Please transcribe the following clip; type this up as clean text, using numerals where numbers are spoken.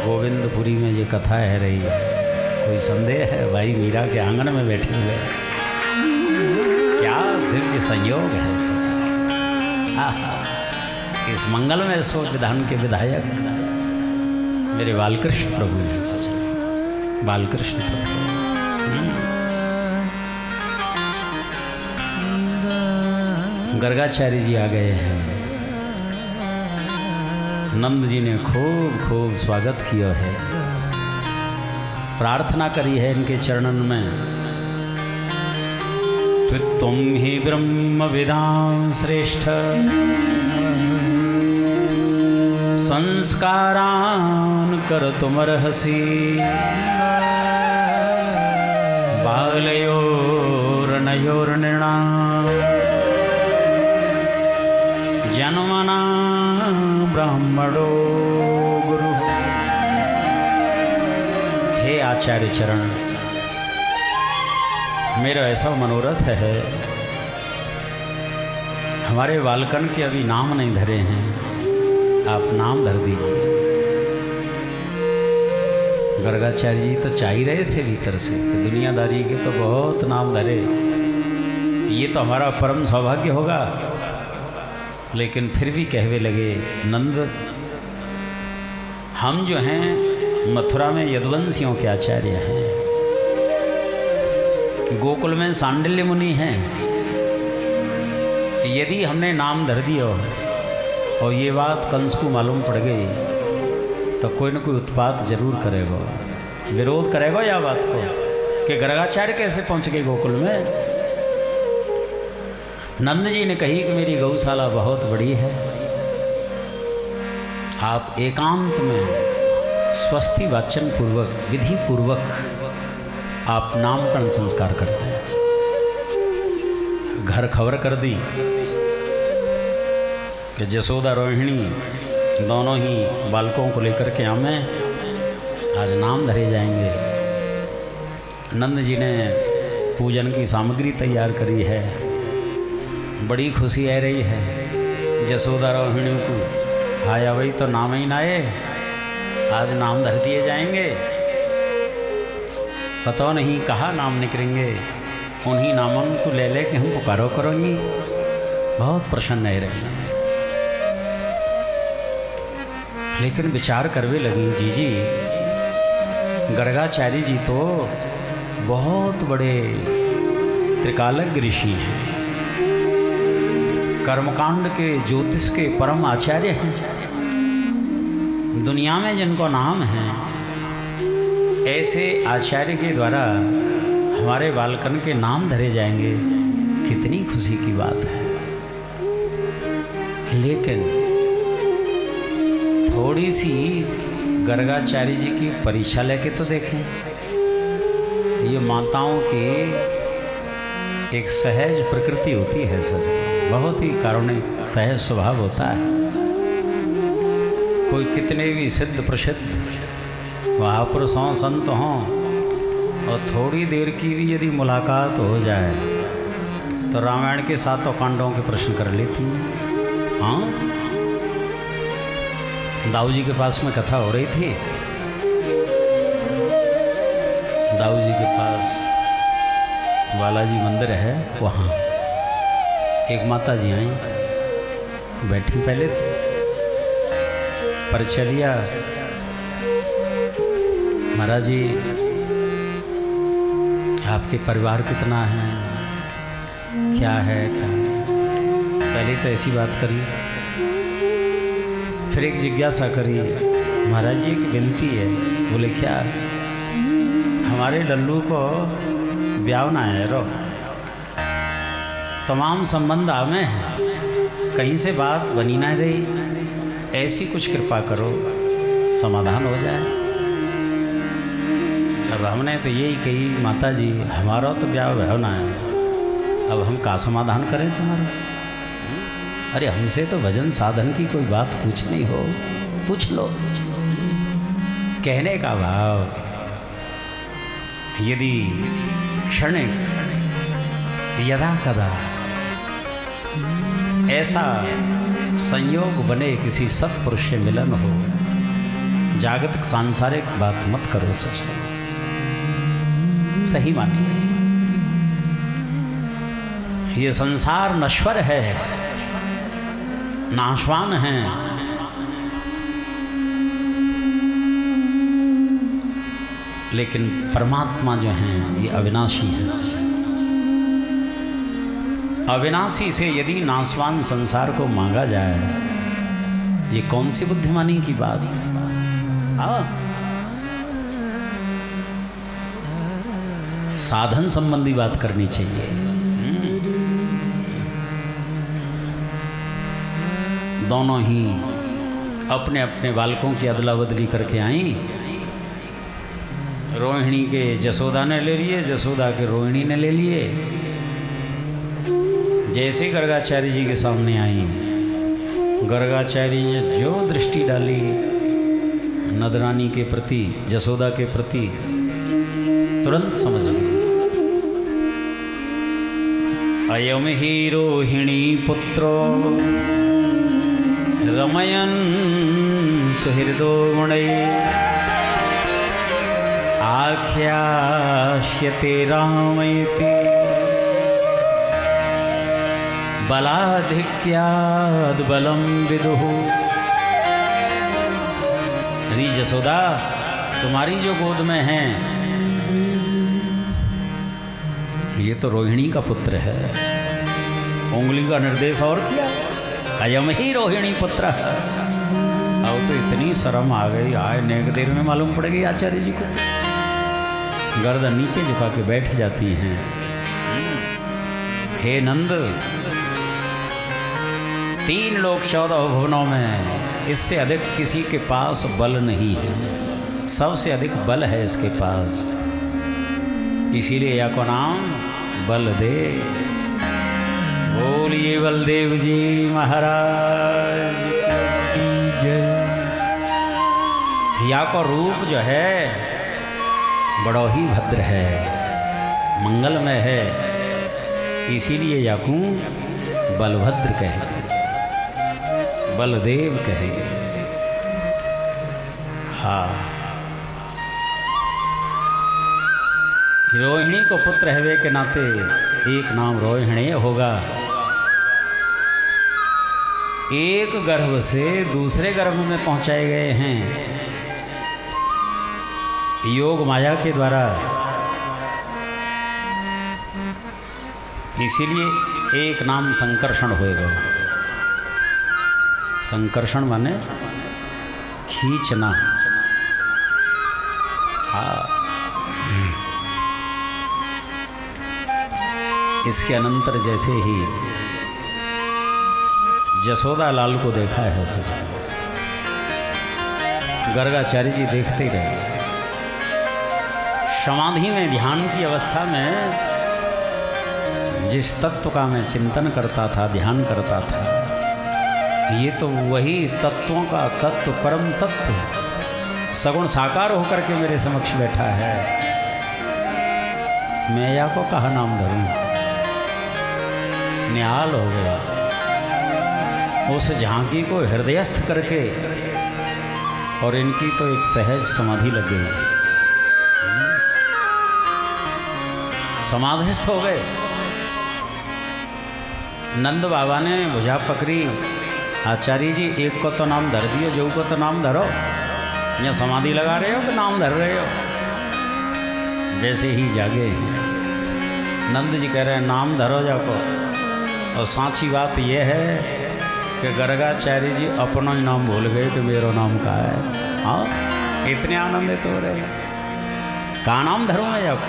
गोविंदपुरी में ये कथा है रही, कोई संदेह है? भाई मीरा के आंगन में बैठे हुए, क्या दिव्य संयोग है। इस मंगल में सो विधान के विधायक मेरे बालकृष्ण प्रभु हैं। सच बालकृष्ण प्रभु गर्गाचार्य जी आ गए हैं। नंद जी ने खूब खूब स्वागत किया है, प्रार्थना करी है इनके चरणन में। तुम ही ब्रह्म विदां श्रेष्ठ संस्कारान कर तुमर्हसि बालयोर्नयोर्नृणाम् जन्मना ब्राह्मणो गुरु। हे आचार्य चरण, मेरा ऐसा मनोरथ है, हमारे बालकन के अभी नाम नहीं धरे हैं, आप नाम धर दीजिए। गर्गाचार्य जी तो चाह ही रहे थे भीतर से कि दुनियादारी के तो बहुत नाम धरे, ये तो हमारा परम सौभाग्य होगा। लेकिन फिर भी कहवे लगे, नंद हम जो हैं मथुरा में यदुवंशियों के आचार्य हैं, गोकुल में सांडिल्य मुनि हैं। यदि हमने नाम धर दिया और ये बात कंस को मालूम पड़ गई तो कोई न कोई उत्पात जरूर करेगा, विरोध करेगा या बात को कि गर्गाचार्य कैसे पहुंच गए गोकुल में। नंद जी ने कही कि मेरी गौशाला बहुत बड़ी है, आप एकांत में स्वस्ति वाचन पूर्वक विधि पूर्वक आप नामकरण संस्कार करते हैं। घर खबर कर दी कि जसोदा रोहिणी दोनों ही बालकों को लेकर के हमें आज नाम धरे जाएंगे। नंद जी ने पूजन की सामग्री तैयार करी है, बड़ी खुशी आ रही है जसोदा रोहिणी को। आया वही तो नाम ही ना आए, आज नाम धर दिए जाएंगे, पता नहीं कहाँ नाम निकलेंगे, उन्हीं नामों को ले ले के हम पुकारो करोगी। बहुत प्रसन्न है रही, लेकिन विचार करवे लगी जी गर्गाचार्य जी तो बहुत बड़े त्रिकालज्ञ ऋषि हैं, कर्मकांड के ज्योतिष के परम आचार्य हैं, दुनिया में जिनको नाम है, ऐसे आचार्य के द्वारा हमारे बालकन के नाम धरे जाएंगे, कितनी खुशी की बात है। लेकिन थोड़ी सी गर्गाचार्य जी की परीक्षा लेके तो देखें। ये माताओं की एक सहज प्रकृति होती है, सच बहुत ही कारुणिक सहज स्वभाव होता है। कोई कितने भी सिद्ध प्रसिद्ध महापुरुष हों, संत हों, और थोड़ी देर की भी यदि मुलाकात हो जाए तो रामायण के 7 कांडों के प्रश्न कर लेती हैं। हाँ, दाऊ जी के पास में कथा हो रही थी, दाऊ जी के पास बालाजी मंदिर है, वहाँ एक माता जी आई, बैठी पहले तो परिचय लिया, महाराज जी आपके परिवार कितना है, क्या है, क्या पहले तो ऐसी बात करी। फिर एक जिज्ञासा करी, महाराज जी एक विनती है। बोले क्या? हमारे लल्लू को ब्याह ना है रो, तमाम संबंध आवे हैं, कहीं से बात बनी ना रही, ऐसी कुछ कृपा करो समाधान हो जाए। अब हमने तो यही कही, माता जी हमारा तो ब्याह होना है, अब हम का समाधान करें तुम्हारा? अरे हमसे तो भजन साधन की कोई बात पूछनी हो पूछ लो। कहने का भाव, यदि क्षणिक यदा कदा ऐसा संयोग बने, किसी सत्पुरुष से मिलन हो, जागतिक सांसारिक बात मत करो सच, सही मानिए। ये संसार नश्वर है, नाशवान है, लेकिन परमात्मा जो हैं ये अविनाशी है। अविनाशी से यदि नाशवान संसार को मांगा जाए, ये कौन सी बुद्धिमानी की बात। साधन संबंधी बात करनी चाहिए। दोनों ही अपने अपने बालकों की अदला बदली करके आई। रोहिणी के जसोदा ने ले लिए, जसोदा के रोहिणी ने ले लिए। जैसे गर्गाचार्य जी के सामने आई, गर्गाचार्य ने जो दृष्टि डाली नदरानी के प्रति, जसोदा के प्रति, तुरंत समझ गई। अयम ही रोहिणी पुत्रो रमयन सुहृदो गुणै आख्यास्यते रामेति बलाधिक्याद् बलं विदुः। री जसोदा, तुम्हारी जो गोद में है ये तो रोहिणी का पुत्र है। उंगली का निर्देश और किया, अयम ही रोहिणी पुत्र। अब तो इतनी शर्म आ गई, आए नेक देर में मालूम पड़ गई आचार्य जी को। गर्दन नीचे झुका के बैठ जाती हैं। हे नंद, 3 लोक 14 भुवनों में इससे अधिक किसी के पास बल नहीं है, सबसे अधिक बल है इसके पास। इसीलिए या को नाम बलदेव। बोलिए बलदेव जी महाराज की जय। या को रूप जो है बड़ा ही भद्र है, मंगलमय है, इसीलिए याकू बलभद्र कहे, बलदेव कहे। हाँ, रोहिणी को पुत्र हवे के नाते एक नाम रोहिणी होगा। एक गर्भ से दूसरे गर्भ में पहुंचाए गए हैं योग माया के द्वारा। इसीलिए एक नाम संकर्षण होएगा। संकर्षण माने खींचना। हाँ, इसके अनंतर जैसे ही जसोदा लाल को देखा है सजा, गर्गाचार्य जी देखते रहे। समाधि में, ध्यान की अवस्था में जिस तत्व का मैं चिंतन करता था, ध्यान करता था, ये तो वही तत्वों का तत्व, परम तत्व सगुण साकार होकर के मेरे समक्ष बैठा है। मैं या को कहा नाम धरूं, निहाल हो गया। उस झांकी को हृदयस्थ करके और इनकी तो एक सहज समाधि लग गई, समाधिस्थ हो गए। नंद बाबा ने भुजा पकड़ी, आचार्य जी एक को तो नाम धर दियो, जो को तो नाम धरो। या समाधि लगा रहे हो कि नाम धर रहे हो? जैसे ही जागे नंद जी कह रहे हैं नाम धरो जाको। और सांची बात यह है कि गर्गाचार्य जी अपना ही नाम भूल गए कि मेरा नाम का है। हाँ, इतने आनंदित हो रहे हैं। का नाम धरो मैं जाको।